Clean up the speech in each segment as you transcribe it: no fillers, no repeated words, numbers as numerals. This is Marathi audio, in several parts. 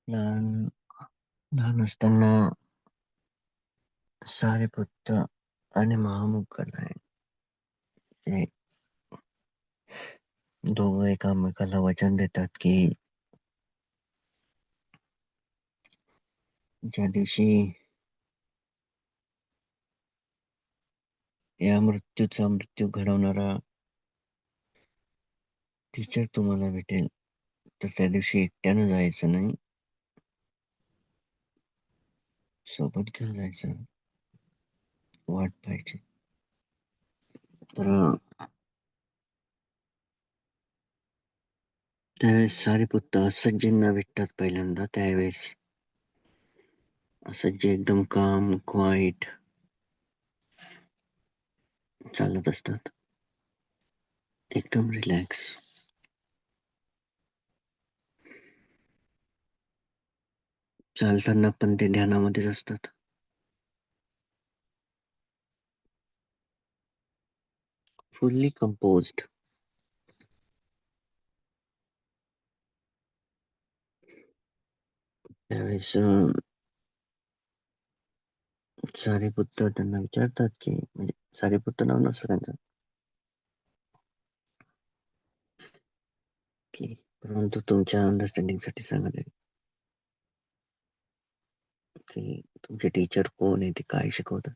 लहान लहान असताना सारीपुत्त आणि महामोगल हे दोघं एकामेकाला वचन देतात की ज्या दिवशी या मृत्यूचा मृत्यू घडवणारा टीचर तुम्हाला भेटेल, तर त्या दिवशी एकट्यानं जायचं नाही, सोबत घेऊन जायचं. वाट पाहायची. तर त्यावेळेस सारीपुत्त असज्जींना भेटतात पहिल्यांदा. त्यावेळेस असज्जी एकदम काम क्वाईट चालत असतात, एकदम रिलॅक्स. चालताना पण ते ध्यानामध्येच असतात. Fully composed. त्यावेळेस सारीपुत्त त्यांना विचारतात की, म्हणजे सारीपुत्त नाव नसतं त्यांचं, की परंतु तुमच्या अंडरस्टँडिंग साठी सांगत आहे की तुमचे टीचर कोण आहे, ते काय शिकवतात.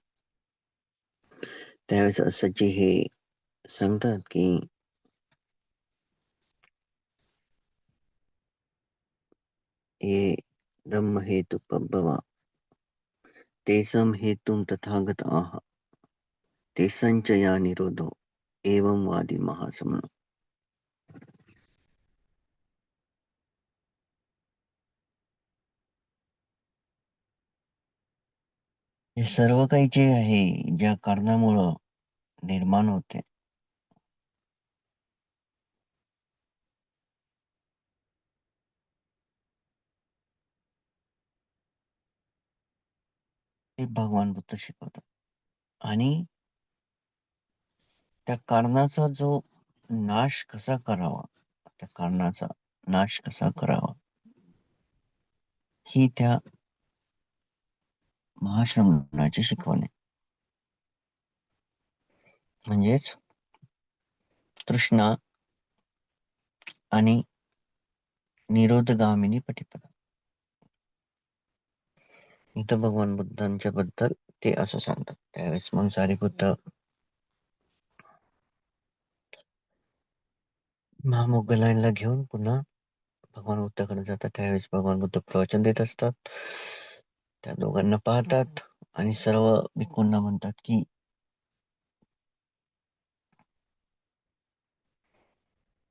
त्यावेळेस असज्जी हे सांगतात की हे ब्रह्म हेतु पब्बवा तेसम हेतुम तथागत आह ते संचया निरोधो एवं वादी महासमन. हे सर्व काही जे आहे, ज्या कारणामुळं निर्माण होते, ते भगवान बुद्ध शिकवतात. आणि त्या कारणाचा जो नाश कसा करावा, त्या कारणाचा नाश कसा करावा, ही त्या महाश्रमणाची शिकवण आहे. म्हणजेच तृष्णा आणि निरोधगामिनी पटिपदा. इथं भगवान बुद्धांच्या बद्दल ते असं सांगतात. त्यावेळेस मग सारीपुत्त महामोगलांना घेऊन पुन्हा भगवान बुद्धाकडे जातात. त्यावेळेस भगवान बुद्ध प्रवचन देत असतात. त्या दोघांना पाहतात आणि सर्व भिक्खूंना म्हणतात की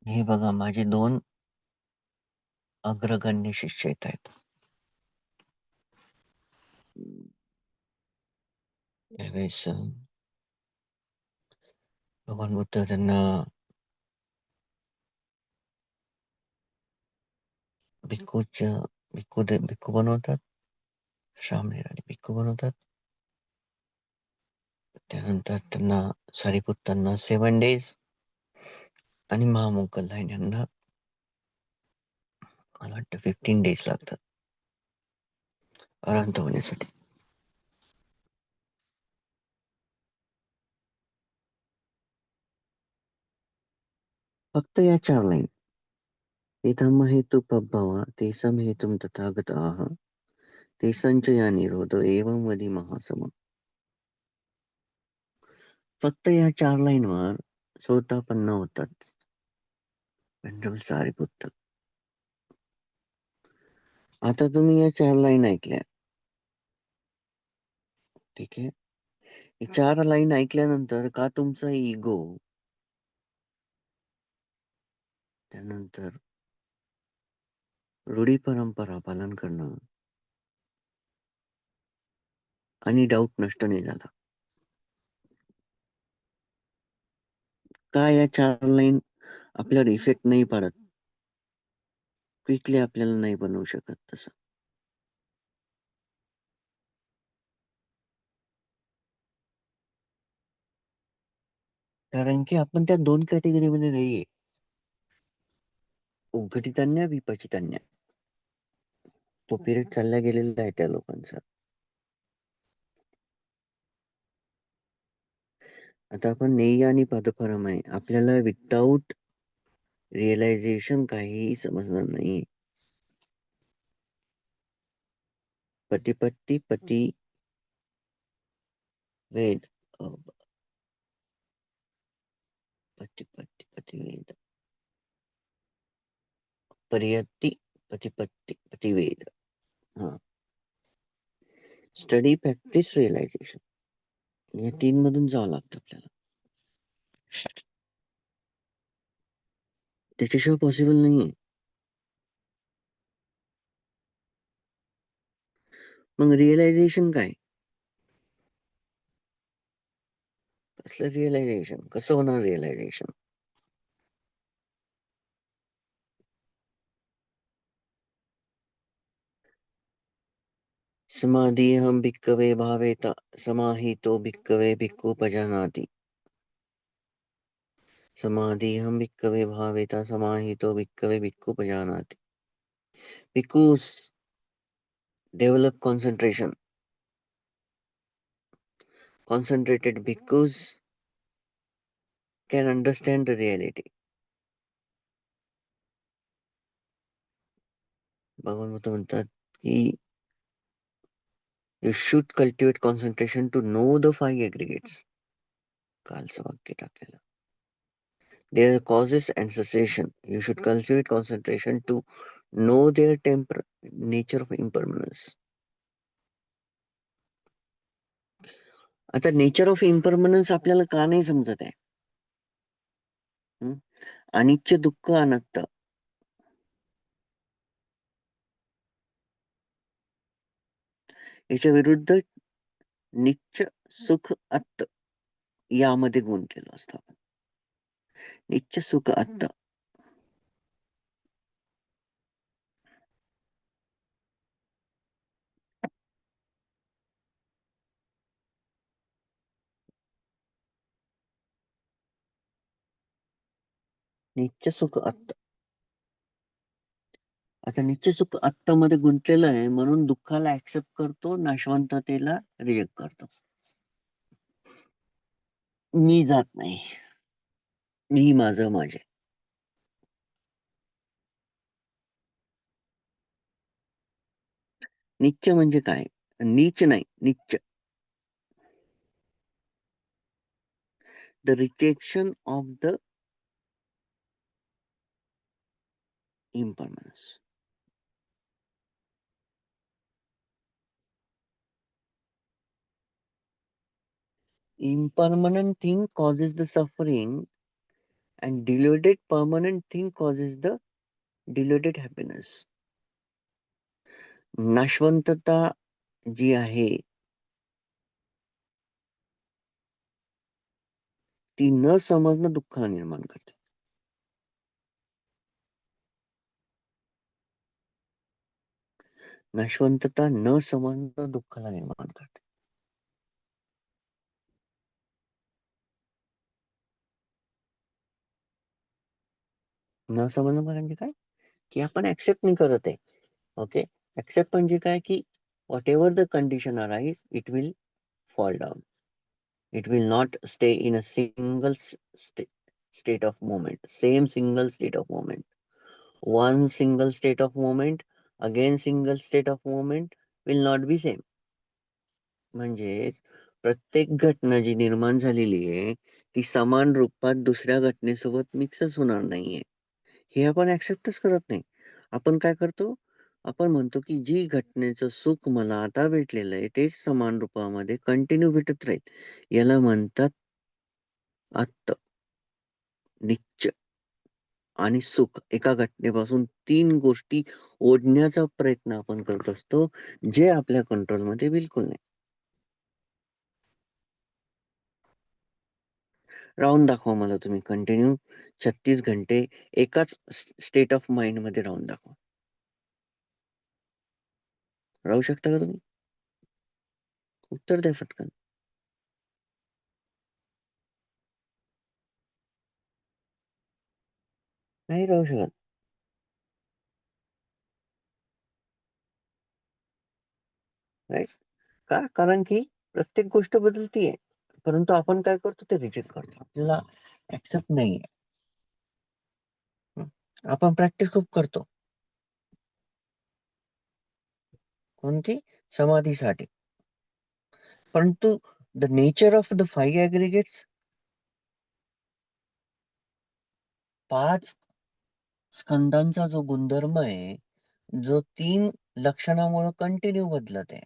हे बघा, माझे दोन अग्रगण्य शिष्य येत आहेत. त्यावेळेस भगवान बुद्ध त्यांना भिक्खू बनवतात. श्रामणेर आणि भिक्खू बनवतात. त्यानंतर त्यांना सारीपुत्तांना 7 days आणि महामोगलायन यांना मला वाटतं 15 days लागतात अरहंत होण्यासाठी. फक्त या 4 लाईन. इथं हेतु पब्बवा तेसम हेतुम तथागत आह ते संचया निरोध एवं वदी महासम. फक्त या 4 लाईनवर स्वतःपन्न होतात वेनरेबल सारीपुत्त. आता तुम्ही या 4 लाईन ऐकल्या, ठीक आहे. 4 लाईन ऐकल्यानंतर का तुमचा इगो, त्यानंतर रूढी परंपरा पालन करणं आणि डाऊट नष्ट नाही झाला? का या 4 लाईन आपल्यावर इफेक्ट नाही पडत? क्विकली आपल्याला नाही बनवू शकत तसं. कारण की आपण त्या 2 कॅटेगरीमध्ये नाहीये. उद्घटितान्य, विपचितान्य. तो पिरियड चालला गेलेला आहे त्या लोकांचा. आता आपण नेय आणि पदपरम आहे, आपल्याला विदाऊट रिअलायझेशन काहीही समजणार नाही. पतिपत्ती पती वेद, पतिपत्ती पतिवेद, परियत्ती पतिपत्ती पतिवेद. हा, स्टडी, प्रॅक्टिस, रिअलायझेशन या 3 मधून जावं लागतं आपल्याला. त्याच्याशिवाय पॉसिबल नाहीये. मग रिअलायझेशन काय? कसलं रिअलायझेशन? कसं होणार realisation? समाधीहं भिक्खवे भावेत समाहितो भिक्खवे भिक्खुपजानाति. समाधीहं भिक्खवे भावेत समाहितो भिक्खवे भिक्खुपजानाति. Bhikkhus develop concentration. Concentrated bhikkhus can understand the reality. भगवान बुद्ध म्हणतात की you should cultivate concentration to know the 5 aggregates. कालचं वाक्य टाकलेलं. Their causes and cessation. You should cultivate concentration to know their nature of impermanence. आता नेचर ऑफ इम्परमनन्स आपल्याला का नाही समजत आहे? अनित्य दुःख अनात्त, याच्या विरुद्ध नित्य सुख आत्त यामध्ये गुंतलेलो असतो आपण. नित्य सुख आत्त. नित्य सुख आत्त. आता नित्य सुख आत्ता मध्ये गुंतलेलं आहे म्हणून दुःखाला ऍक्सेप्ट करतो, नाशवंततेला रिजेक्ट करतो. मी जात नाही, मी माझं माझे. नित्य म्हणजे काय? नीच नाही, नित्य. The rejection of the impermanence. Impermanent thing causes the suffering and deluded permanent thing causes the deluded happiness. नाशवंतता जी आहे ती न समजणं दुःख निर्माण करते. नाशवंतता न समजणं दुःखाला निर्माण करते. न समजणं म्हणजे काय? की आपण ऍक्सेप्ट नाही करत आहे. ओके, ऍक्सेप्ट म्हणजे काय? की what ever the condition arise it will fall down. It will not stay in a single state of moment, same single state of moment. One single state of moment, again single state of moment will not be same. म्हणजेच प्रत्येक घटना जी निर्माण झालेली आहे ती समान रूपात दुसऱ्या घटनेसोबत मिक्सच होणार नाहीये. हे आपण ऍक्सेप्टच करत नाही. आपण काय करतो? आपण म्हणतो की जी घटनेचं सुख मला आता भेटलेलं आहे तेच समान रूपामध्ये कंटिन्यू भेटत राहील. याला म्हणतात आत्त, नित्य आणि सुख. एका घटनेपासून 3 गोष्टी ओढण्याचा प्रयत्न आपण करत असतो, जे आपल्या कंट्रोलमध्ये बिलकुल नाही. राहून दाखवा मला तुम्ही कंटिन्यू 36 घंटे एकाच स्टेट ऑफ माइंड मध्ये राहून दाखवा. राहू शकता का तुम्ही? उत्तर द्या फटकन. नाही राहू शकत. राईट. का? कारण की प्रत्येक गोष्ट बदलतीये. परंतु आपण काय करतो ते रिजेक्ट करतो. आपल्याला ऍक्सेप्ट नाहीये. हं. आपण प्रॅक्टिस खूप करतो. कोणती? समाधीसाठी. परंतु द नेचर ऑफ द 5 ॲग्रीगेट्स, 5 स्कंदांचा जो गुणधर्म आहे, जो 3 लक्षणामुळे कंटिन्यू बदलत आहे.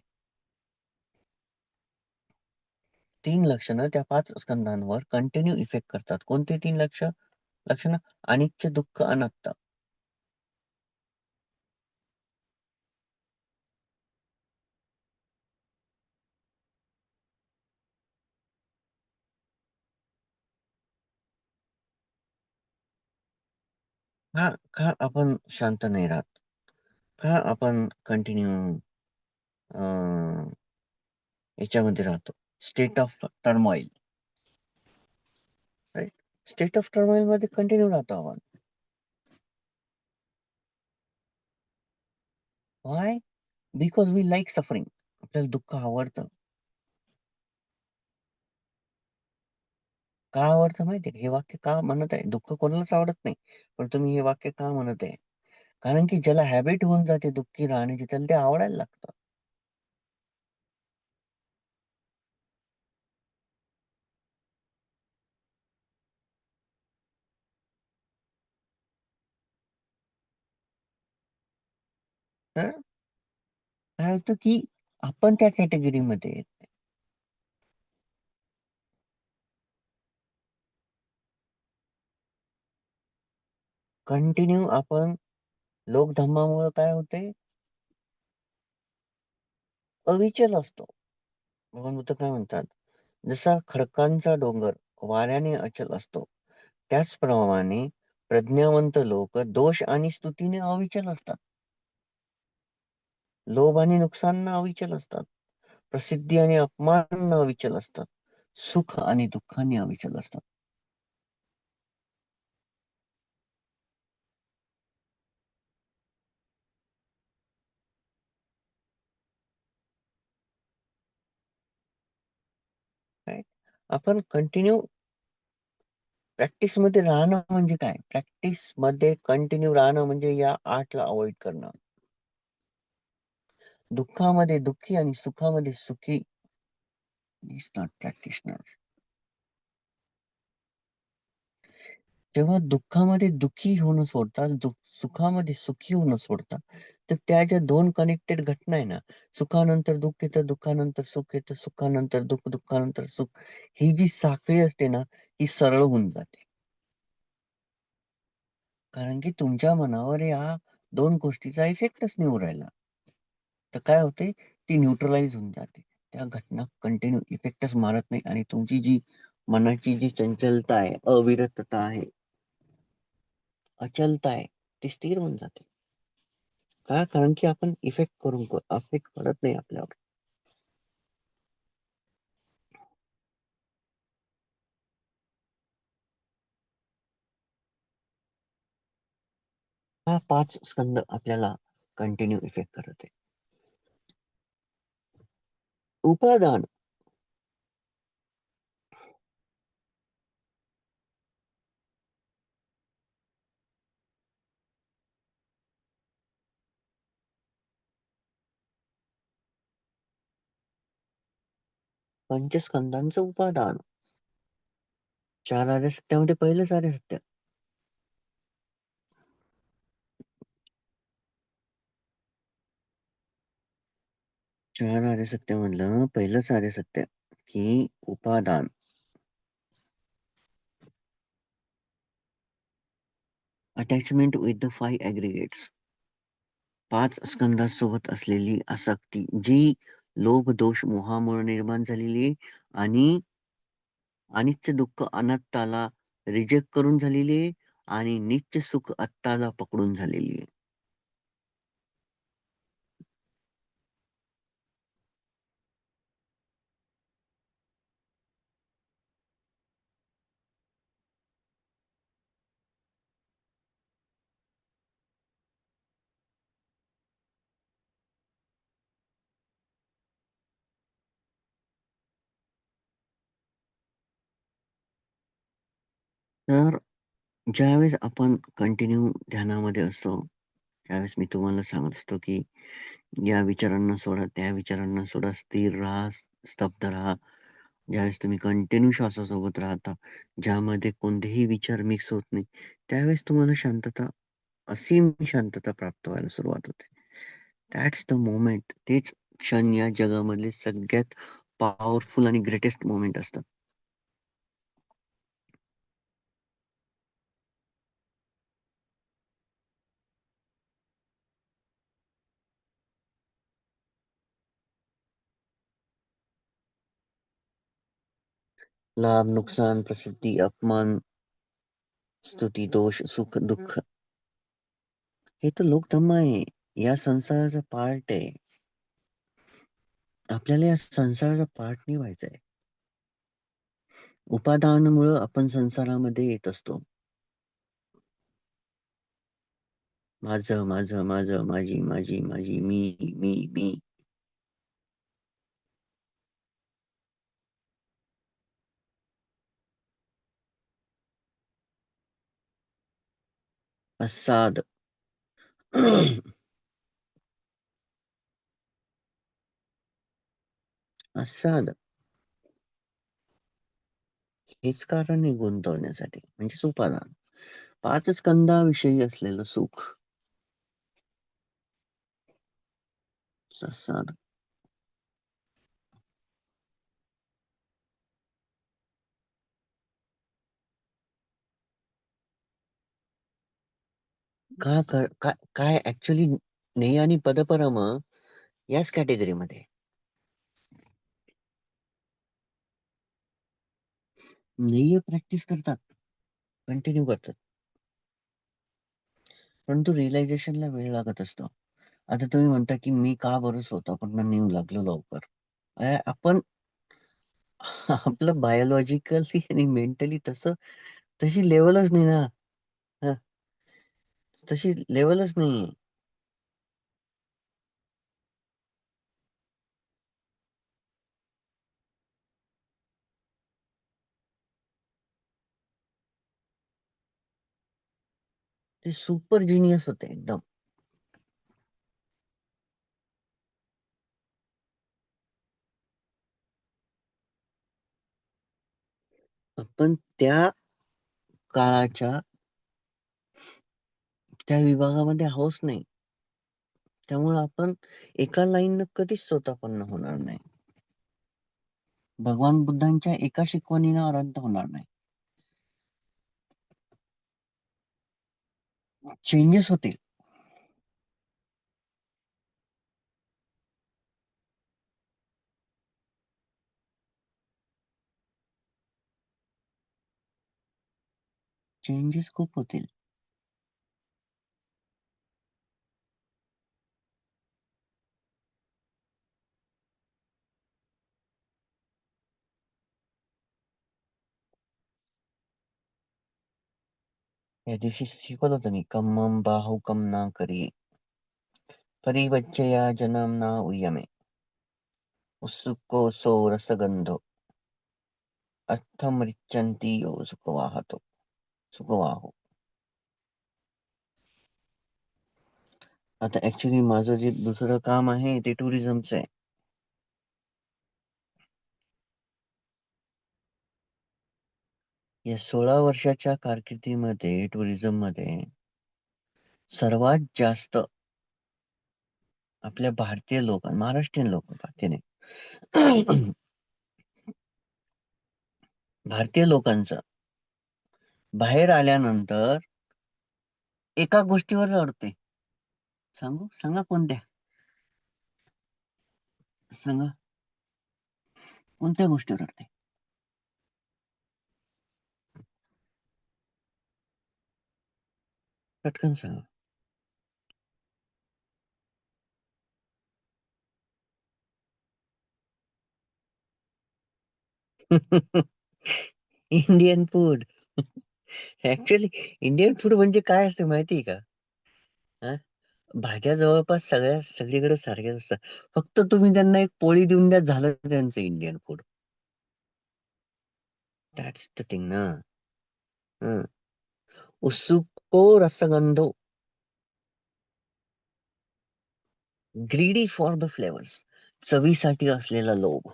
3 लक्षणं त्या 5 स्कंदांवर कंटिन्यू इफेक्ट करतात. कोणती 3 लक्षणं? अनित्य, दुःख, अनात्ता. का आपण शांत नाही राहत? का आपण कंटिन्यू याच्यामध्ये राहतो? State of turmoil, right? State of turmoil मध्ये कंटिन्यू राहतो आपण. Why? Because we like suffering. आपल्याला दुःख आवडतं. का आवडतं माहिती आहे का? हे वाक्य का म्हणत आहे? दुःख कोणालाच आवडत नाही. पण तुम्ही हे वाक्य का म्हणत आहे? कारण की ज्याला हॅबिट होऊन जाते दुःखी राहण्याची, त्याला ते आवडायला लागतं. तर काय होतं की आपण त्या कॅटेगरीमध्ये येत नाही. कंटिन्यू आपण लोकधर्मामुळे काय होते? अविचल असतो. भगवान बुद्ध काय म्हणतात? जसा खडकांचा डोंगर वाऱ्याने अचल असतो, त्याचप्रमाणे प्रज्ञावंत लोक दोष आणि स्तुतीने अविचल असतात. लोभ आणि नुकसान अविचल असतात. प्रसिद्धी आणि अपमान अविचल असतात. सुख आणि दुःखाने अविचल असतात. राईट? आपण कंटिन्यू प्रॅक्टिस मध्ये राहणं म्हणजे काय? प्रॅक्टिस मध्ये कंटिन्यू राहणं म्हणजे या 8 ला अवॉइड करणं. दुःखामध्ये दुःखी आणि सुखामध्ये सुखी इज नॉट प्रॅक्टिशनर. जेव्हा दुःखामध्ये दुःखी होणं सोडतात, सुखामध्ये सुखी होणं सोडतात, तर त्या ज्या 2 कनेक्टेड घटना आहे ना, सुखानंतर दुःख येतं, दुःखानंतर सुख येतं, सुखानंतर दुःख, दुःखानंतर सुख. ही जी साखळी असते ना, ही सरळ होऊन जाते. कारण की तुमच्या मनावर या 2 गोष्टीचा इफेक्टच नाही होऊ राहिला. तर काय होते? ती न्यूट्रलाइज होऊन जाते. त्या घटना कंटिन्यू इफेक्टच मारत नाही आणि तुमची जी मनाची जी चंचलता आहे, अविरतता आहे, अचलता आहे, ती स्थिर होऊन जाते. का? कारण की आपण अफेक्ट पडत नाही आपल्यावर. हा 5 स्कंद आपल्याला कंटिन्यू इफेक्ट करत आहे. उपादान. पंचस्कंदांचं उपादान. 4 आर्य सत्यामध्ये पहिलंच आर्य सत्य. 4 आर्य सत्यामधलं पहिलंच आर्य सत्य की उपादान. Attachment with the 5 ॲग्रीगेट्स. 5 स्कंदासोबत असलेली आसक्ती, जी लोभ, दोष, मोहामुळे निर्माण झालेली आहे आणि अनित्य दुःख अनात्ताला रिजेक्ट करून झालेली आहे आणि नित्य सुख आत्ताला पकडून झालेली आहे. तर ज्यावेळेस आपण कंटिन्यू ध्यानामध्ये असतो, त्यावेळेस मी तुम्हाला सांगत असतो, की या विचारांना सोडा, त्या विचारांना सोडा, स्थिर राहा, स्तब्ध राहा. ज्यावेळेस तुम्ही कंटिन्यू श्वासासोबत राहता, ज्यामध्ये कोणतेही विचार मिक्स होत नाही, त्यावेळेस तुम्हाला शांतता, असीम शांतता प्राप्त व्हायला सुरुवात होते. That's the moment. तेच क्षण या जगामधले सगळ्यात पॉवरफुल आणि ग्रेटेस्ट मोमेंट असतात. लाभ, नुकसान, प्रसिद्धी, अपमान, स्तुती, दोष, सुख, दुःख, हे तर लोकधर्म आहे. या संसाराचा पार्ट आहे. आपल्याला या संसाराचा पार्ट नाही व्हायचंय. उपादानामुळं आपण संसारामध्ये येत असतो. माझं, माझं, माझं, माझी, माझी, माझी, मी. असाद. असाद. हेच कारण आहे गुंतवण्यासाठी, म्हणजेच उपादान. 5 स्कंदाविषयी असलेलं सुख. असाद. काय ॲक्चुअली नेय आणि पदपरम याच कॅटेगरीमध्ये. नेय प्रॅक्टिस करतात, कंटिन्यू करतात. परंतु रिअलायझेशनला वेळ लागत असतो. आता तुम्ही म्हणता, की मी का बरं स्वतःकडनं नेऊ लागलो लवकर? आपण आपलं बायोलॉजिकली आणि मेंटली तशी लेव्हलच नाही ना. हं, तशी लेव्हलच नाहीये. ते सुपर जिनियस होते एकदम. आपण त्या काळाच्या त्या विभागामध्ये आहोच नाही. त्यामुळे आपण एका लाईननं कधीच स्वतःपन्न होणार नाही. भगवान बुद्धांच्या एका शिकवणीनं अनंत होणार नाही. चेंजेस होतील. चेंजेस खूप होतील. या दिवशी शिकवत होतो मी, "कम्मं बाहुकं ना करी, परिवज्जया जनम ना उयमे, उत्सुको सो रसगंधो, अर्थमृच्छन्ति यो सुखवाहो." आता ॲक्चुअली माझं जे दुसरं काम आहे ते टुरिझमचं आहे. या 16 वर्षाच्या कारकिर्दीमध्ये टुरिझममध्ये सर्वात जास्त आपल्या भारतीय लोक, महाराष्ट्रीयन लोक, भारतीय नाही, भारतीय लोकांचं बाहेर आल्यानंतर एका गोष्टीवर रडते. सांगा कोणत्या? सांगा कोणत्या गोष्टीवर रडते? पटकन सांगा. Indian food. Actually Indian food म्हणजे काय असते माहिती आहे का? हा? भाज्या जवळपास सगळीकडे सारख्याच असतात. फक्त तुम्ही त्यांना एक पोळी देऊन द्या, झालं त्यांचं Indian food. That's the thing ना. हं. उत्सुको रसगंधो, ग्रीडी फॉर द फ्लेवर्स. चवीसाठी असलेला लोभ.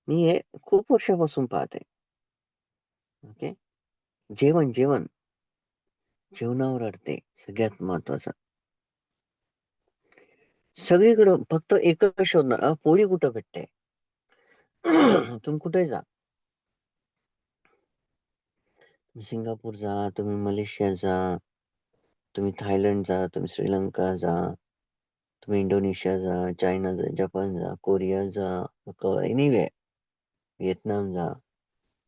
मी हे खूप वर्षापासून पाहत आहे. ओके. जेवण जेवणावर अडते सगळ्यात महत्वाचं. सगळीकडं फक्त एकच शोधणार, पोळी कुठं भेटते? तुम्ही कुठे जा. तुम्ही सिंगापूर जा, तुम्ही मलेशिया जा, तुम्ही थायलंड जा, तुम्ही श्रीलंका जा, तुम्ही इंडोनेशिया जा, चायना जा, जपान जा, कोरिया जा, एनिवेअर, व्हिएतनाम जा,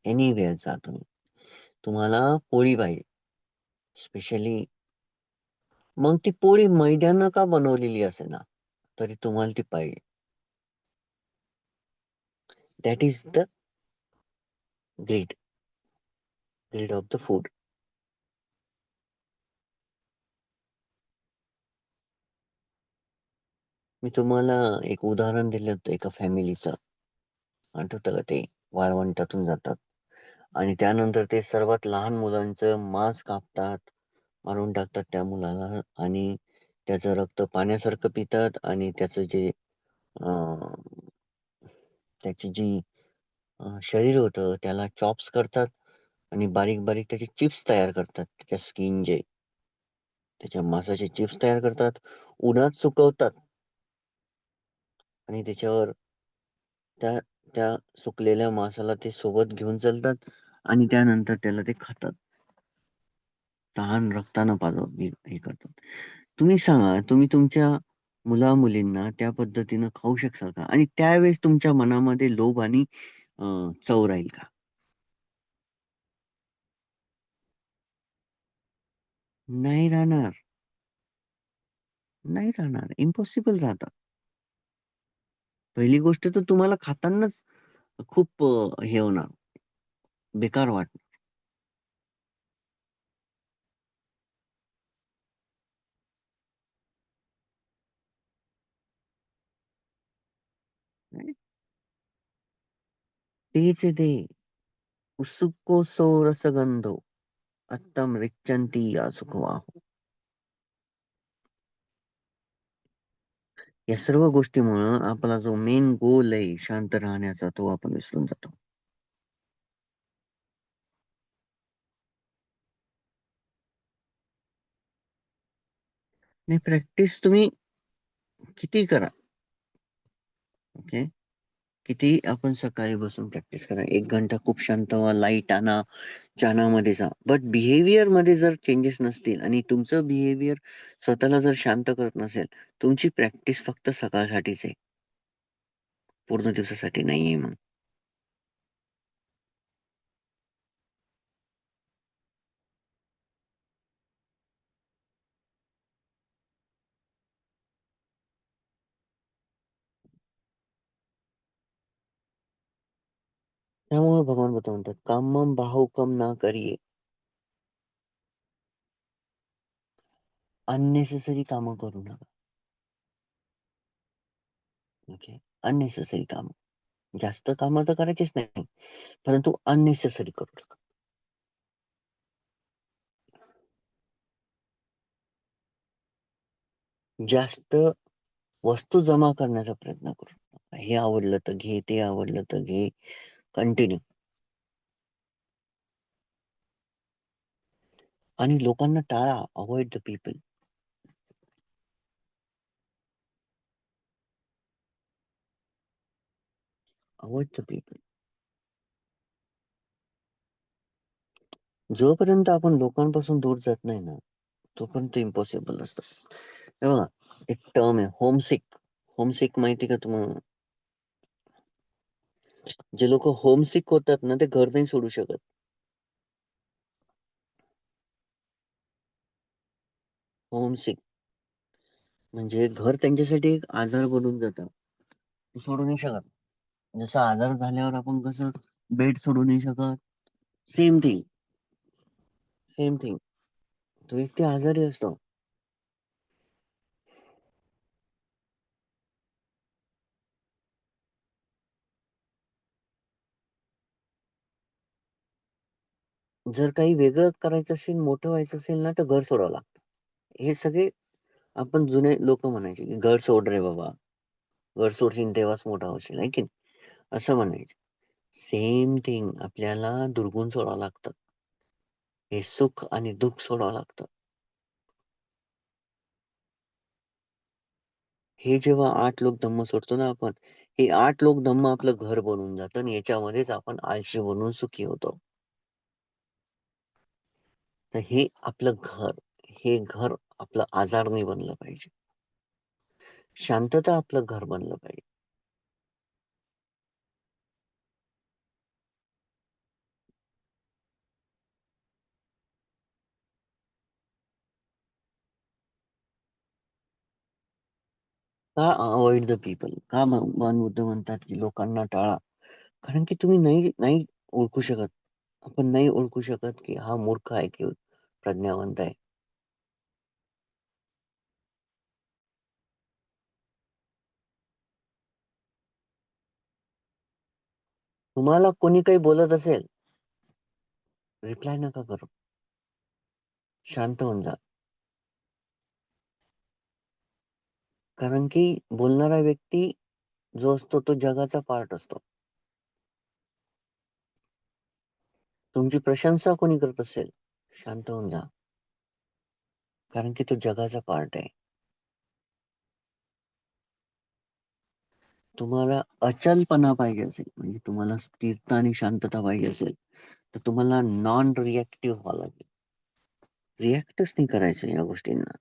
एनिवेअर जा तुम्ही. तुम्हाला पोळी पाहिजे. स्पेशली मग ती पोळी मैद्यानं का बनवलेली असेना, तरी तुम्हाला ती पाहिजे. That is the greed. Greed of the food. मी तुम्हाला एक उदाहरण दिलं होतं एका फॅमिलीचं. आठवतं का ते? वाळवंटातून जातात आणि त्यानंतर ते सर्वात लहान मुलांचं मांस कापतात, मारून टाकतात त्या मुलाला आणि त्याचं रक्त पाण्यासारखं पितात आणि त्याचं जे अ, त्याची जी शरीर होतं त्याला चॉप्स करतात आणि बारीक-बारीक त्याचे चिप्स तयार करतात. त्याच्या स्किनचे, त्याच्या मांसाचे चिप्स तयार करतात, उन्हात सुकवतात आणि त्याच्यावर त्या त्या सुकलेल्या मांसाला ते सोबत घेऊन चालतात आणि त्यानंतर त्याला ते खातात. तहान रक्तानं हे करतात. तुम्ही सांगा, तुम्ही तुमच्या मुला-मुलींना त्या पद्धतीनं खाऊ शकाल का? आणि त्यावेळेस तुमच्या मनामध्ये लोभ आणि अ, चव राहील का? नाही राहणार. नाही राहणार. इम्पॉसिबल राहतं. पहिली गोष्ट तर तुम्हाला खातानाच खूप हे होणार, बेकार वाटणार. नाही, तेच आहे ते. उत्सुको सो रसगंधो, अत्तम रिच्चन्ति या सुखवाहो. या सर्व गोष्टीमुळं आपला जो मेन गोल आहे शांत राहण्याचा, तो आपण विसरून जातो. नाही, प्रॅक्टिस तुम्ही किती करा. ओके. कितीही आपण सकाळी बसून प्रॅक्टिस करा. 1 घंटा खूप शांत व्हा, लाईट आणा, ध्यानामध्ये जा. बट बिहेवियरमध्ये जर चेंजेस नसतील आणि तुमचं बिहेवियर स्वतःला जर शांत करत नसेल, तुमची प्रॅक्टिस फक्त सकाळसाठीच आहे. पूर्ण दिवसासाठी नाहीये मग. त्यामुळे भगवान बुद्ध म्हणतात, "कामम बाहुकम ना करिये." अननेसेसरी कामं करू नका. ओके. अननेसेसरी कामं. जास्त कामं तर करायचीच नाही. परंतु अननेसेसरी करू नका. जास्त वस्तू जमा करण्याचा प्रयत्न करू नका. हे आवडलं तर घे, ते आवडलं तर घे. कंटिन्यू. आणि लोकांना टाळा. Avoid the people. Avoid the people. जोपर्यंत आपण लोकांपासून दूर जात नाही ना, तोपर्यंत इम्पॉसिबल असतं. हे बघा, एक टर्म आहे होमसिक. होमसिक माहिती आहे का तुम्हाला? जे लोकं होमसिक होतात ना, ते घर नाही सोडू शकत. होमसिक म्हणजे घर त्यांच्यासाठी एक आजार बनून जातं. ते सोडू नाही शकत. जसा आजार झाल्यावर आपण कसं बेड सोडू नाही शकत. Same thing, same thing. तो व्यक्ती आजारी असतो. जर काही वेगळं करायचं असेल, मोठं व्हायचं असेल ना, तर घर सोडावं लागतं. हे सगळे आपण जुने लोकं म्हणायचे, की "घर सोड रे बाबा, घर सोडशील तेव्हाच मोठा होशील." आहे की नाही? असं म्हणायचे. सेम थिंग आपल्याला दुर्गुण सोडावं लागतं. हे सुख आणि दुःख सोडावं लागतं. हे जेव्हा 8 लोक धम्म सोडतो ना आपण, हे 8 लोक धम्म आपलं घर बनून जातं आणि याच्यामध्येच आपण आळशी बनून सुखी होतो. तर हे आपलं घर, हे घर आपलं आजार बनलं पाहिजे. शांतता आपलं घर बनलं पाहिजे. का अव्हॉइड द पीपल? का भगवान बुद्ध म्हणतात, की लोकांना टाळा? कारण की तुम्ही नाही नाही ओळखू शकत. आपण नाही ओळखू शकत, की हा मूर्ख आहे की प्रज्ञावंत आहे. तुम्हाला कोणी काही बोलत असेल, रिप्लाय नका करू. शांत होऊन जा. कारण की बोलणारा व्यक्ती जो असतो तो जगाचा पार्ट असतो. तुमची प्रशंसा कोणी करत असेल, शांत होऊन जा. कारण की तो जगाचा पार्ट आहे. तुम्हाला अचलपणा पाहिजे असेल, म्हणजे तुम्हाला स्थिरता आणि शांतता पाहिजे असेल, तर तुम्हाला नॉन रिएक्टिव्ह व्हावं लागेल. रिएक्टच नाही करायचं या गोष्टींना.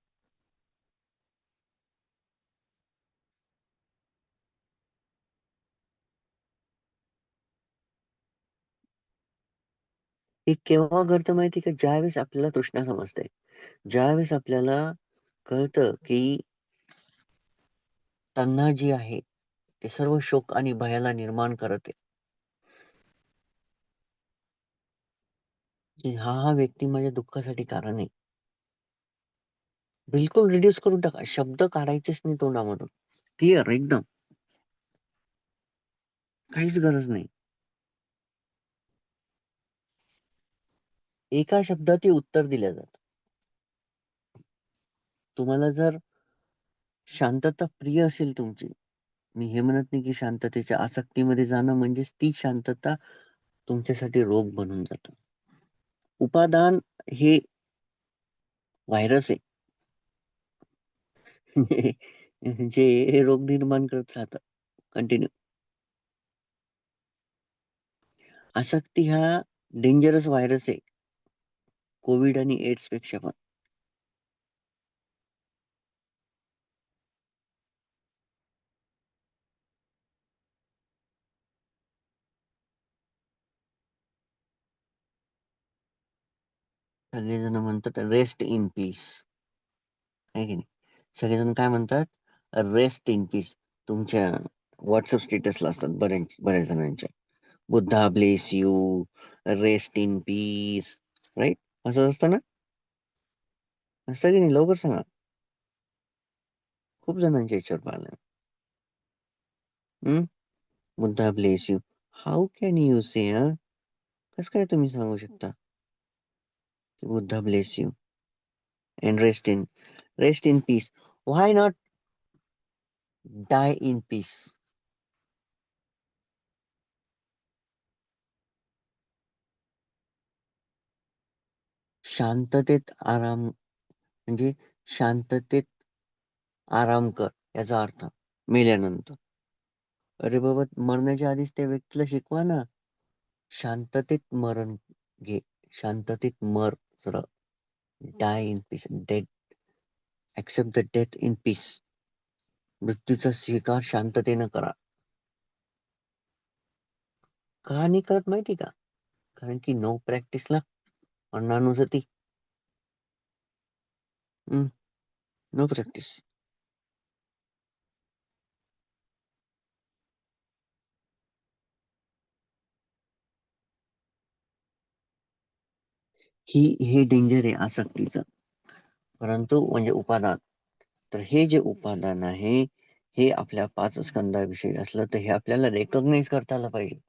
हे केव्हा घडतं माहिती आहे का? ज्यावेळेस आपल्याला तृष्णा समजते. ज्यावेळेस आपल्याला कळतं, की तन्हा जी आहे, ते सर्व शोक आणि भयाला निर्माण करत आहे, की हा व्यक्ती माझ्या दुःखासाठी कारण आहे. बिलकुल रिड्यूस करून टाका. शब्द काढायचेच नाही तोंडामधून. क्लिअर एकदम. काहीच गरज नाही. एका शब्दात उत्तर दिलं जातं. तुम्हाला जर शांतता प्रिय असेल तुमची, मी हे म्हणत नाही की शांततेच्या आसक्तीमध्ये जाणं म्हणजेच ती शांतता तुमच्यासाठी रोग बनून जातं. उपादान हे व्हायरस आहे. जे हे रोग निर्माण करत राहतं कंटिन्यू. आसक्ती हा डेंजरस व्हायरस आहे. कोव्हिड आणि एड्सपेक्षा पण. सगळेजण म्हणतात रेस्ट इन पीस. आहे की नाही? सगळेजण काय म्हणतात? Rest in piece. तुमच्या WhatsApp स्टेटसला असतात बऱ्याच बऱ्याच जणांच्या. Buddha bless you, rest in piece, right? असं असतं ना? असतं की नाही? लवकर सांगा. खूप जणांच्या याच्यावर पाहिलंय. हं? Buddha bless you. How can you say कसं काय तुम्ही सांगू शकता की Buddha bless you and rest in peace. Why not die in peace? शांततेत आराम म्हणजे शांततेत आराम कर याचा अर्थ मेल्यानंतर. अरे बाबा, मरण्याच्या आधीच त्या व्यक्तीला शिकवा ना. शांततेत मरण घे. शांततेत मर सरळ. Die in peace. Death. Accept the death in peace. मृत्यूचा स्वीकार शांततेनं करा. का नाही करत माहिती का? कारण की नो प्रॅक्टिसला अण्णानुसती. No practice. हे डेंजर आहे आसक्तीचं. परंतु म्हणजे उपादान. तर हे जे उपादान आहे, हे आपल्या 5 स्कंदाविषयी असलं, तर हे आपल्याला रिकॉग्नाइज करता आलं पाहिजे.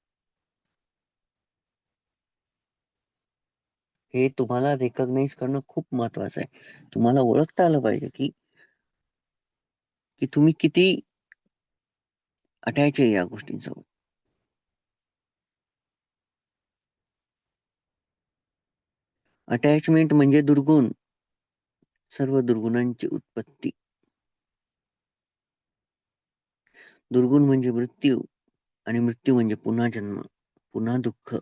हे तुम्हाला रिकॉग्नाइज करणं खूप महत्वाचं आहे. तुम्हाला ओळखता आलं पाहिजे, की तुम्ही किती अटॅच आहे या गोष्टींसोबत. अटॅचमेंट म्हणजे दुर्गुण. सर्व दुर्गुणांची उत्पत्ती. दुर्गुण म्हणजे मृत्यू आणि मृत्यू म्हणजे पुन्हा जन्म, पुन्हा दुःख.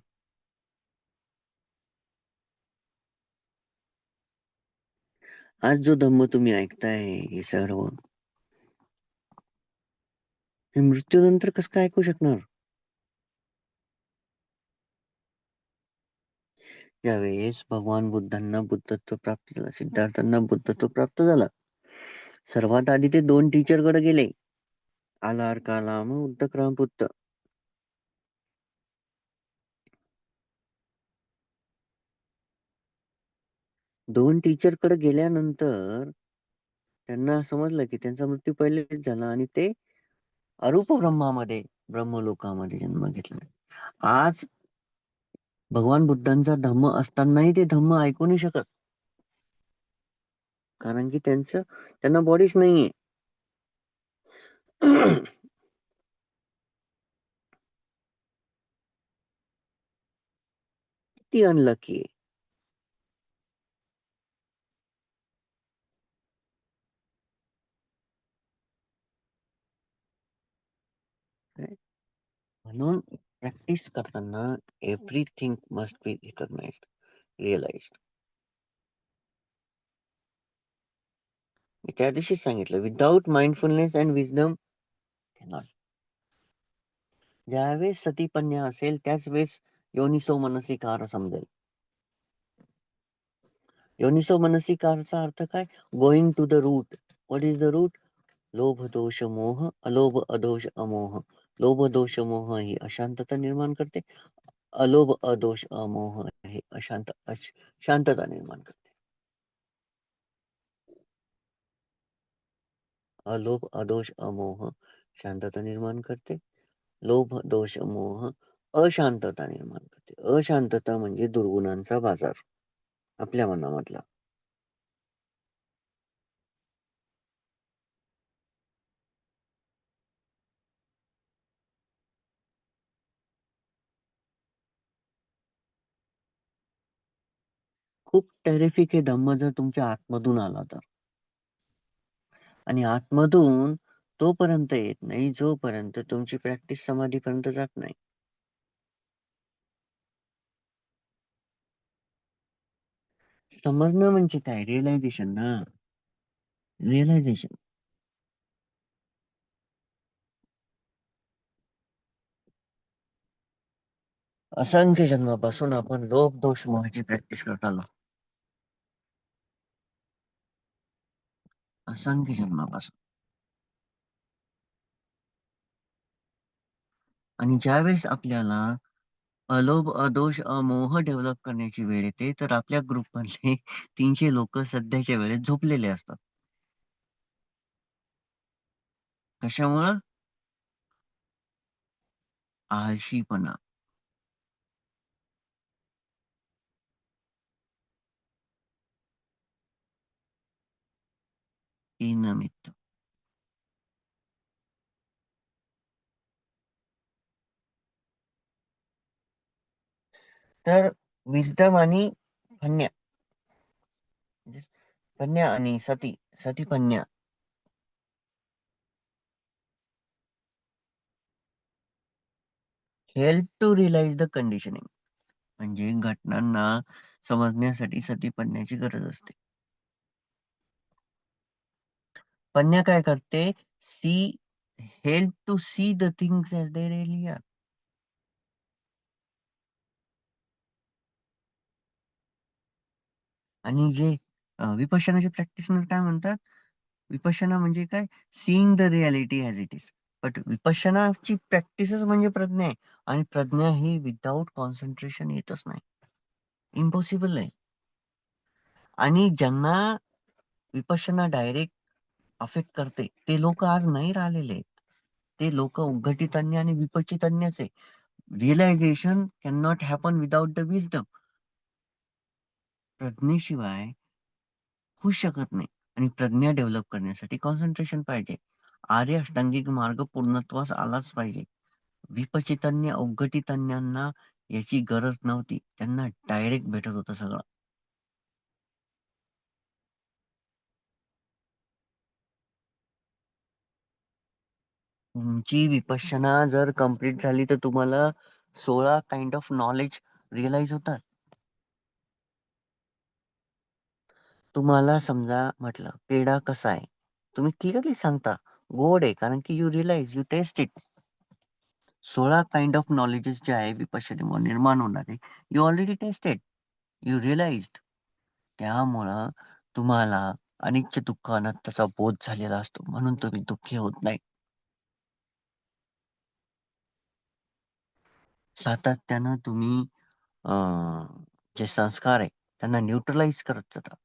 आज जो धम्म तुम्ही ऐकताय हे सर्व, हे मृत्यूनंतर कसं काय ऐकू शकणार? ज्यावेळेस भगवान बुद्धांना बुद्धत्व प्राप्त झालं, सिद्धार्थांना बुद्धत्व प्राप्त झालं, सर्वात आधी ते 2 टीचरकडे गेले. आलार कालाम उद्धक्रामपुत्त. 2 टीचरकडे गेल्यानंतर त्यांना समजलं, की त्यांचा मृत्यू पहिलेच झाला आणि ते अरूप ब्रह्मामध्ये, ब्रह्मलोकामध्ये जन्म घेतला. आज भगवान बुद्धांचा धम्म असतानाही ते धम्म ऐकू नाही शकत. कारण की त्यांना बॉडीच नाहीये. किती अनलकी आहे. काय? म्हणून प्रॅक्टिस करताना everything must be recognised, realised. मी त्या दिवशीच सांगितलं, without mindfulness and wisdom cannot. ज्यावेळेस सतीपन्या असेल त्याच वेळेस योनिसो मनसिकार समजेल. योनिसो मनसिकारचा अर्थ काय? Going to the root. What is the root? लोभ दोष मोह, अलोभ अदोष अमोह. लोभ दोष मोह ही अशांतता निर्माण करते. अलोभ अदोष अमोह हे शांतता निर्माण करते. अलोभ अदोष अमोह शांतता निर्माण करते. लोभ दोष मोह अशांतता निर्माण करते. अशांतता म्हणजे दुर्गुणांचा बाजार आपल्या मनामधला. खूप टेरिफिक हे धम्म जर तुमच्या आतमधून आला तर. आणि आतमधून तोपर्यंत येत नाही जोपर्यंत तुमची प्रॅक्टिस समाधीपर्यंत जात नाही. समजणं म्हणजे काय? रिअलायझेशन ना. रिअलायझेशन. असंख्य जन्मापासून आपण लोभ दोष मोहाची प्रॅक्टिस करत आलो. असंख्य जन्मापासून. आणि ज्यावेळेस आपल्याला अलोभ, अदोष, अमोह डेव्हलप करण्याची वेळ येते, तर आपल्या ग्रुपमधले 300 लोक सध्याच्या वेळेत झोपलेले असतात. कशामुळं? आळशीपणा. निमित्त. तर विजडम आणि फन्या, म्हणजे फन्या आणि सती फन्या. Help to realise the conditioning. म्हणजे घटनांना समजण्यासाठी सतीपन्याची गरज असते. पन्या काय करते? She help to see the things as they really are. आणि जे विपश्यनाचे प्रॅक्टिशनर काय म्हणतात? विपश्यना म्हणजे काय? Seeing the reality as it is. But विपश्यनाची प्रॅक्टिसच म्हणजे प्रज्ञा आहे. आणि प्रज्ञा ही विदाऊट कॉन्सन्ट्रेशन येतच नाही. इम्पॉसिबल आहे. आणि ज्यांना विपश्यना डायरेक्ट अफेक्ट करते, ते लोक आज नाही राहिलेले आहेत. ते लोक उद्घटितज्ञ आणि विपश्चितज्ञच आहे. Realisation can not happen without the wisdom. प्रज्ञेशिवाय होऊच शकत नाही आणि प्रज्ञा डेव्हलप करण्यासाठी कॉन्सन्ट्रेशन पाहिजे. आर्य अष्टांगिक मार्ग पूर्णत्वास आलाच पाहिजे. विपचितज्ञ, अवघटितज्ञांना याची गरज नव्हती. त्यांना डायरेक्ट भेटत होतं सगळं. तुमची विपश्यना जर कंप्लीट झाली तर तुम्हाला 16 काइंड ऑफ नॉलेज रिअलाईज होतात. तुम्हाला समजा म्हटलं पेढा कसा आहे? तुम्ही क्लिअरली सांगता, गोड आहे कारण की you realise, you taste it. 16 kind of knowledges जे आहे विपश्यनेमुळे निर्माण होणारे, you already tasted, you realised. त्यामुळं तुम्हाला अनिच्च दुःख अनात्ताचा बोध झालेला असतो. म्हणून तुम्ही दुःखी होत नाही. सातत्यानं तुम्ही अ, जे संस्कार आहे त्यांना न्यूट्रलाइज करत जाता.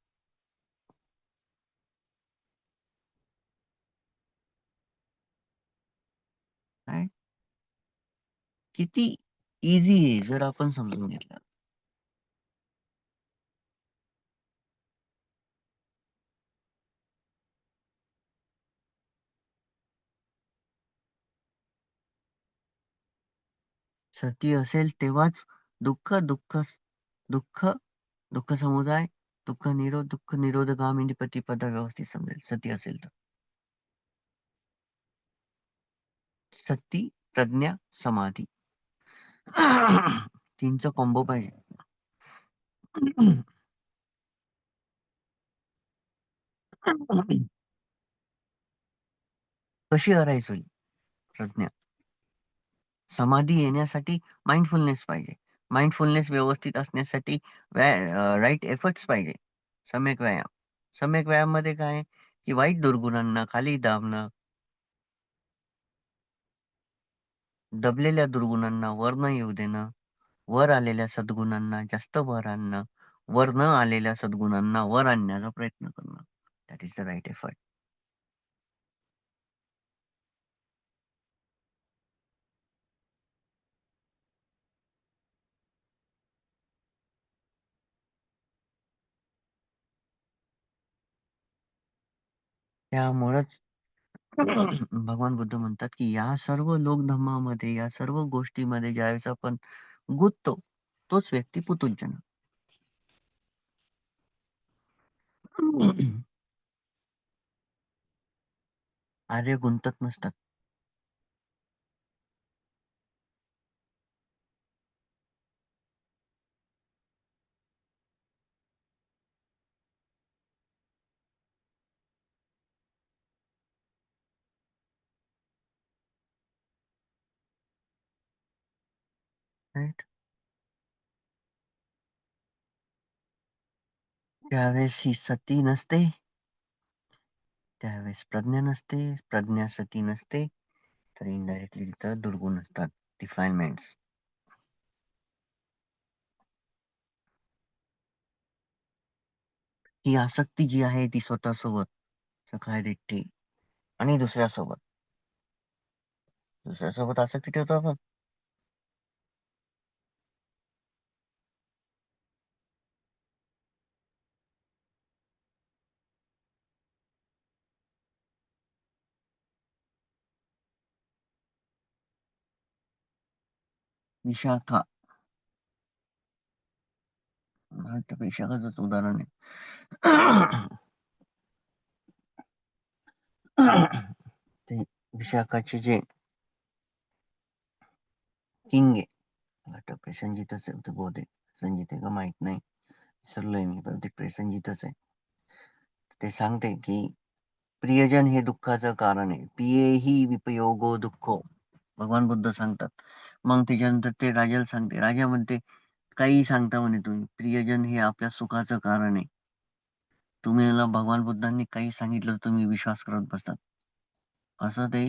काय किती ईझी आहे जर आपण समजून घेतलं. सती असेल तेव्हाच दुःख, दुःख, दुःख समुदाय, दुःख निरोधगामिनी प्रतिपदा व्यवस्थित समजेल सती असेल तर. सती, प्रज्ञा, समाधी. तीनचा कॉम्बो पाहिजे. कशी अराईज होईल प्रज्ञा? समाधी येण्यासाठी माइंडफुलनेस पाहिजे. माइंडफुलनेस व्यवस्थित असण्यासाठी राइट एफर्ट्स पाहिजे. सम्यक व्यायाम. सम्यक व्यायाममध्ये काय आहे, की वाईट दुर्गुणांना खाली दाबणं, दबलेल्या दुर्गुणांना वर न येऊ देणं, वर आलेल्या सद्गुणांना जास्त वर आणणं, वर न आलेल्या सद्गुणांना वर आणण्याचा प्रयत्न करणं. That is the right effort. त्यामुळंच भगवान बुद्ध म्हणतात, की या सर्व लोकधर्मामध्ये, या सर्व गोष्टीमध्ये ज्यावेळेस आपण गुंततो, तोच व्यक्ती पुतुज्जन. आर्य गुंतत नसतात. राइट? त्यावेळेस ही सती नसते, त्यावेळेस प्रज्ञा नसते, प्रज्ञा सती नसते, तर इनडायरेक्टली तिथं दुर्गुण असतात, डिफाईनमेंट्स. ही आसक्ती जी आहे ती स्वतःसोबत, सखाय दिट्ठी आणि दुसऱ्यासोबत. दुसऱ्यासोबत आसक्ती ठेवतो आपण. विशाखा, महाराष्ट्र विशाखाचंच उदाहरण आहे. ते विशाखाचे जे किंग आहे, वाटतं प्रसेनजितच आहे ते बहुतेक. संजित आहे का माहित नाही. विसरलोय मी, पण ते प्रसेनजितच आहे. ते सांगते की प्रियजन हे दुःखाचं कारण आहे. पिये ही विपयोगो दुःखो. भगवान बुद्ध सांगतात. मग त्याच्यानंतर ते राजाला सांगते. राजा म्हणते, काही सांगता म्हणे तुम्ही. प्रियजन हे आपल्या सुखाचं कारण आहे. तुम्हाला भगवान बुद्धांनी काही सांगितलं तर तुम्ही विश्वास करत बसतात. असं ते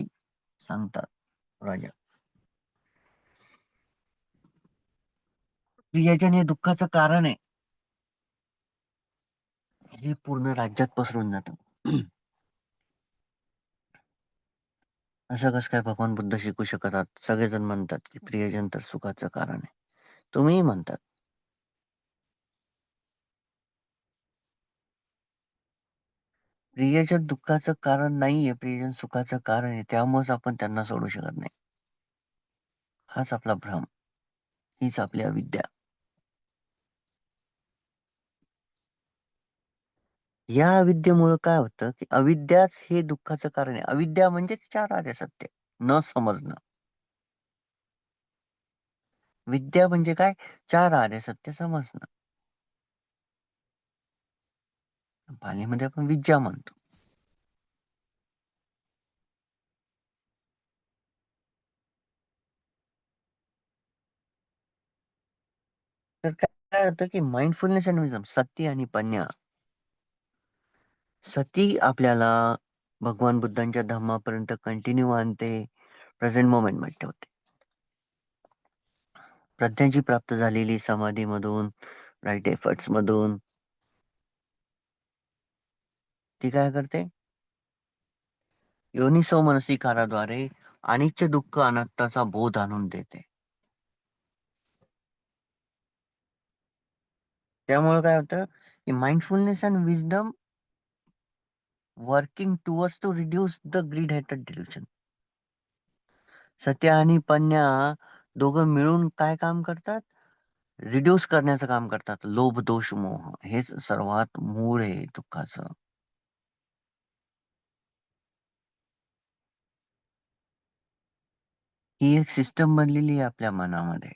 सांगतात राजा. प्रियजन हे दुःखाचं कारण आहे. हे पूर्ण राज्यात पसरून जातं. असं कसं काय भगवान बुद्ध शिकू शकतात? सगळेजण म्हणतात की प्रियजन तर सुखाचं कारण आहे. तुम्हीही म्हणतात. प्रियजन दुःखाचं कारण नाहीये, प्रियजन सुखाचं कारण आहे. त्यामुळेच आपण त्यांना सोडू शकत नाही. हाच आपला भ्रम. हीच आपली अविद्या. या अविद्येमुळं काय होतं, की अविद्याच हे दुःखाचं कारण आहे. अविद्या म्हणजेच 4 आर्य सत्य. न समजणं. विद्या म्हणजे काय? 4 आर्य सत्य समजणं. पालीमध्ये आपण विद्या म्हणतो. तर काय होतं, की माइंडफुलनेस अँड विजडम सती आणि पन्या. सती आपल्याला भगवान बुद्धांच्या धम्मापर्यंत कंटिन्यू आणते. प्रेझेंट मोमेंटमध्ये ठेवते. प्रज्ञाची प्राप्त झालेली समाधीमधून, राइट एफर्ट्समधून ती काय करते? योनिसो मनसिकाराद्वारे अनिच्च दुःख अनात्ताचा बोध आणून देते. त्यामुळे काय होतं, की mindfulness and wisdom working towards to reduce the greed हेटेड डिल्युजन. सत्य आणि पन्या दोघं मिळून काय काम करतात? रिड्यूस करण्याचं काम करतात. लोभ, दोष, मोह हेच सर्वात मूळ आहे दुःखाचं. ही एक सिस्टम बनलेली आहे आपल्या मनामध्ये.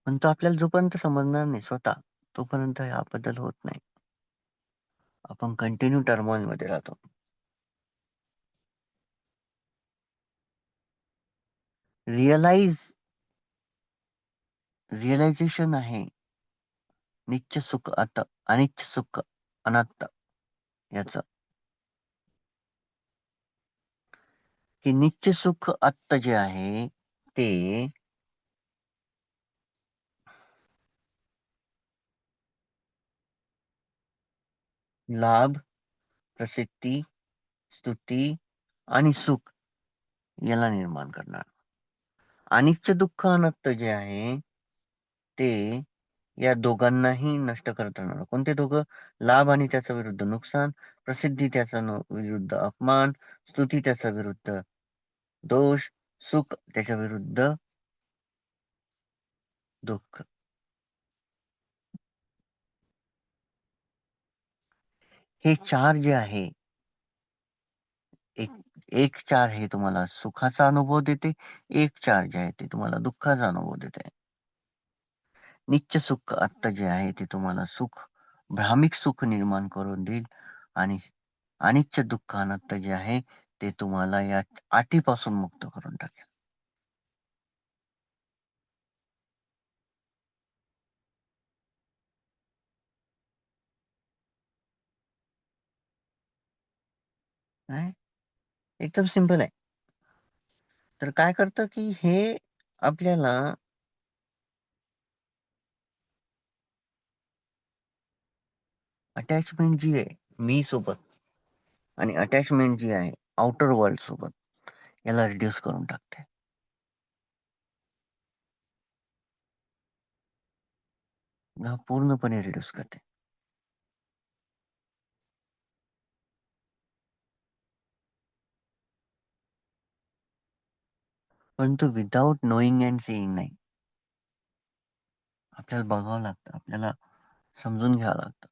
पण तो आपल्याला जोपर्यंत समजणार नाही स्वतः, तोपर्यंत हा बदल होत नाही. आपण कंटिन्यू टर्मोइलमध्ये राहतो. रिअलायझेशन आहे नित्य सुख आता अनित्य सुख अनात्ता याचं, की नित्य सुख आत्ता जे आहे ते लाभ, प्रसिद्धी, स्तुती आणि सुख याला निर्माण करणार. अनित्य दुःख अनात्त जे आहे ते या दोघांनाही नष्ट करत राहणार. कोणते दोघं? लाभ आणि त्याच्या विरुद्ध नुकसान, प्रसिद्धी त्याचा विरुद्ध अपमान, स्तुती त्याच्या विरुद्ध दोष, सुख त्याच्या विरुद्ध दुःख. हे 4 जे आहे, एक एक 4 हे तुम्हाला सुखाचा अनुभव देते, एक 4 जे आहे ते तुम्हाला दुःखाचा अनुभव देते. नित्य सुख आत्ता जे आहे ते तुम्हाला भ्रामिक सुख निर्माण करून देईल आणि अनित्य दुःख अनात्त जे आहे ते तुम्हाला या अटीपासून मुक्त करून टाकेल. काय? एकदम सिंपल आहे. तर काय करतं, की हे आपल्याला अटॅचमेंट जी आहे मी सोबत आणि अटॅचमेंट जी आहे आउटर वर्ल्ड सोबत याला रिड्यूस करून टाकते. पूर्णपणे रिड्यूस करते. परंतु विदाऊट नोईंग अँड सीइंग नाही. आपल्याला बघावं लागतं. आपल्याला समजून घ्यावं लागतं.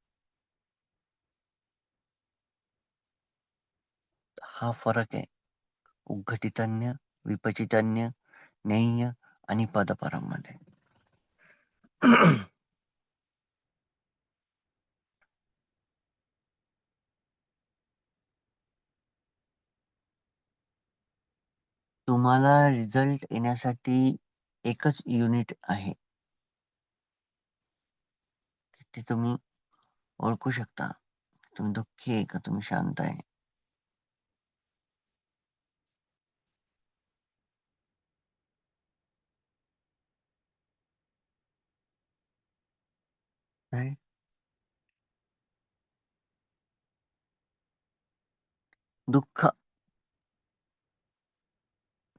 हा फरक आहे. उद्घटितज्ञ, विपचितज्ञ, ज्ञेय आणि पदपरांमध्ये. तुम्हाला रिझल्ट येण्यासाठी एकच युनिट आहे. ते तुम्ही ओळखू शकता. तुम्ही दुःखी आहे का तुम्ही शांत आहे? काय? दुःख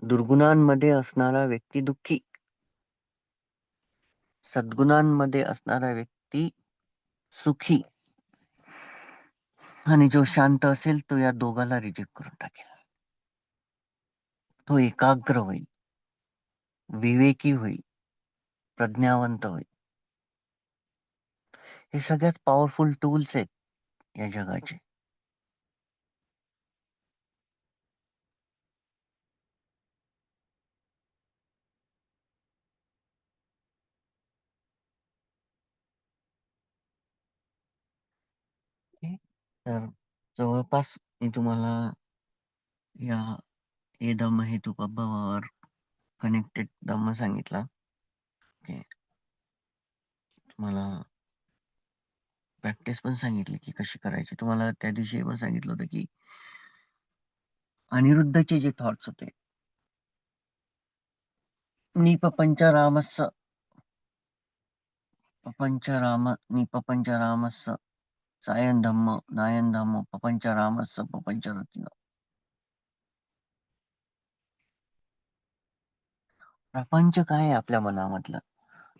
दुर्गुणांमध्ये असणारा व्यक्ती दुःखी. सद्गुणांमध्ये असणारा व्यक्ती सुखी आणि जो शांत असेल तो या दोघाला रिजेक्ट करून टाकेल. तो एकाग्र होईल, विवेकी होईल, प्रज्ञावंत होईल. हे सगळ्यात पॉवरफुल टूल्स आहेत या जगाचे. ओके. तर जवळपास मी तुम्हाला या ये दम है तू पब्बावर कनेक्टेड धम्म सांगितला. ओके. तुम्हाला प्रॅक्टिस पण सांगितली की कशी करायची. तुम्हाला त्या दिवशी पण सांगितलं होतं की अनिरुद्धचे जे थॉट्स होते, निपपंच रामस्य निपपंच रामस्य सायन धम्म नायन धम्म पपंच रामस्य पपंच रत्न. प्रपंच काय आहे आपल्या मनामधलं?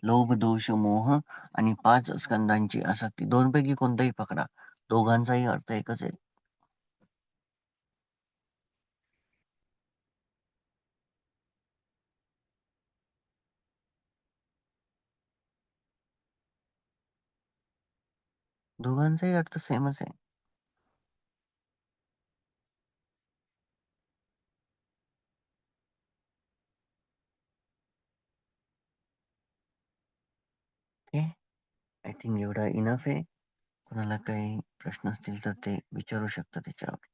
लोभ, दोष, मोह आणि 5 स्कंदांची आसक्ती. 2 पैकी कोणताही पकडा, दोघांचाही अर्थ एकच आहे. दोघांचाही अर्थ सेमच आहे. ओके. आय थिंक एवढा इनफ आहे. कोणाला काही प्रश्न असतील तर ते विचारू शकता त्याच्यावर.